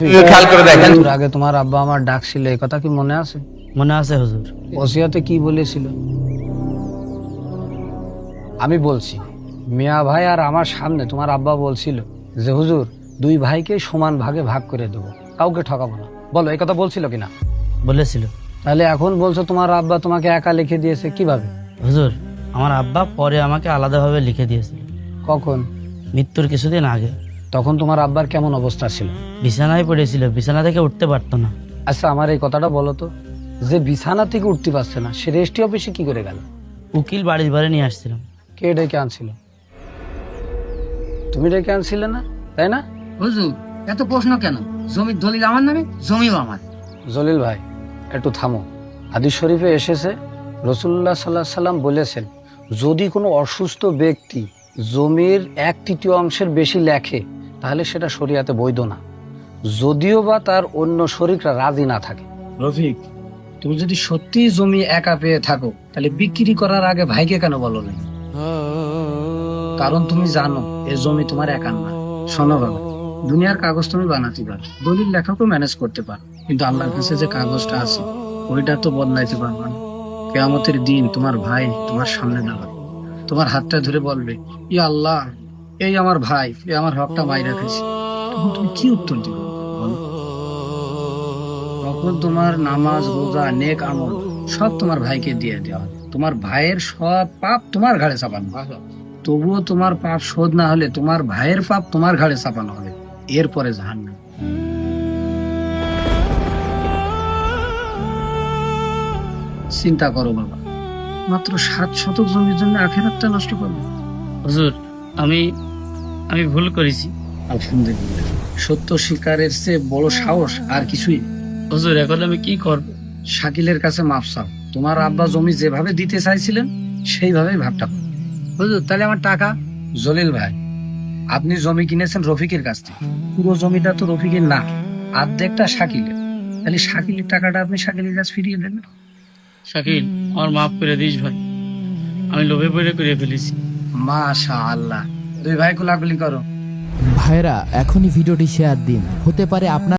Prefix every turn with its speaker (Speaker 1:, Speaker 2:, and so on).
Speaker 1: খেয়াল করে দেখেন,
Speaker 2: আগে তোমার আব্বা আমার ডাকছিল, এই কথা কি মনে আছে?
Speaker 3: মনে আছে হুজুর।
Speaker 2: ওসিয়াতে কি বলেছিল? আমি বলছি, মিয়া ভাই আর আমার সামনে তোমার আব্বা বলছিল যে হুজুর দুই ভাইকে সমান ভাগে ভাগ করে দেবো, কাউকে ঠকাবো না। বলো, এই কথা বলছিল কিনা?
Speaker 3: বলেছিল।
Speaker 2: তাহলে এখন বলছো তোমার আব্বা তোমাকে একা লিখে দিয়েছে, কিভাবে?
Speaker 3: হুজুর, আমার আব্বা পরে আমাকে আলাদাভাবে লিখে দিয়েছিল।
Speaker 2: কখন?
Speaker 3: মৃত্যুর কিছুদিন আগে।
Speaker 2: তখন তোমার আব্বার কেমন অবস্থা ছিল?
Speaker 3: বিছানায় পড়েছিল, বিছানা থেকে উঠতে পারতো না।
Speaker 2: আচ্ছা, আমার এই কথাটা বলো তো, যে বিছানা থেকে উঠতে পারছে না সে রেস্টি অফিসে কি করে গেল?
Speaker 3: উকিল বাড়ির বাড়ি নিয়ে আসছিলাম।
Speaker 2: কে ডেকে আনছিল? তুমি ডেকে আনছিলে না, তাই না?
Speaker 4: হুজুর, এত প্রশ্ন কেন? জমির দলিল আমার নামে, জমিও আমার।
Speaker 2: জলিল ভাই, একটু থামো। হাদিস শরীফে এসেছে, রাসূলুল্লাহ সাল্লাল্লাহু আলাইহি সাল্লাম বলেছেন, যদি কোনো অসুস্থ ব্যক্তি জমির 1/3 অংশের বেশি লেখে তাহলে সেটা শরিয়াতে বৈধ না, যদিও বা তার অন্য শরীকরা রাজি না থাকে।
Speaker 4: রফিক, তুমি যদি সত্যি জমি একা পেয়ে থাকো তাহলে বিক্রি করার আগে ভাইকে কেন বলো না? কারণ তুমি জানো এই জমি তোমার একার না। শোনো বাবা, দুনিয়ার কাগজ তুমি বানাতে পারো, দলিল লেখাকেও ম্যানেজ করতে পারো, কিন্তু আল্লাহর কাছে যে কাগজটা আছে ওইটা তো বদলাইতে পারবে না। কিয়ামতের দিন তোমার ভাই তোমার সামনে দাঁড়াবে, তোমার হাতটা ধরে বলবে, ইয়া আল্লাহ, এই আমার ভাই, এই আমার হকটা মাই রাখেছে। তখন তুমি কি উত্তর দিবে বলো? তখন তোমার নামাজ, রোজা, নেক আমল সব তোমার ভাইকে দিয়ে দেওয়া হবে। তোমার ভাইয়ের সব পাপ তোমার ঘাড়ে চাপানো হবে। তবুও তোমার পাপ শোধ না হলে তোমার ভাইয়ের পাপ তোমার ঘাড়ে চাপানো হবে, এরপরে জাহান্নাম। চিন্তা করো বাবা, মাত্র 7 শতক জমির জন্য আখিরাতটা নষ্ট করবে।
Speaker 3: হুজুর, আমি ভুল করেছি।
Speaker 4: আলহামদুলিল্লাহ, সত্য স্বীকারের চেয়ে বড় সাহস আর কিছুই নেই।
Speaker 3: হুজুর, এখন আমি কি করব?
Speaker 4: শাকিলের কাছে মাফ চাও। তোমার আব্বা জমি যেভাবে দিতে চাইছিলেন সেইভাবেই ভাগটা করো। হুজুর, তাহলে আমার টাকা? জলিল ভাই, আপনি জমি কিনেছেন রফিকের কাছ থেকে, পুরো জমিটা তো রফিকের না, অর্ধেকটা শাকিলের। তাহলে শাকিলের টাকাটা আপনি শাকিলের কাছে ফিরিয়ে দেন।
Speaker 3: শাকিল, আমার মাফ করে দিস ভাই, আমি লোভে পড়ে করে ফেলেছি।
Speaker 4: মাশাআল্লাহ, দুই ভাই কোলাকুলি করো।
Speaker 5: ভাইরা এখনই ভিডিওটি শেয়ার দিন, হতে পারে আপনার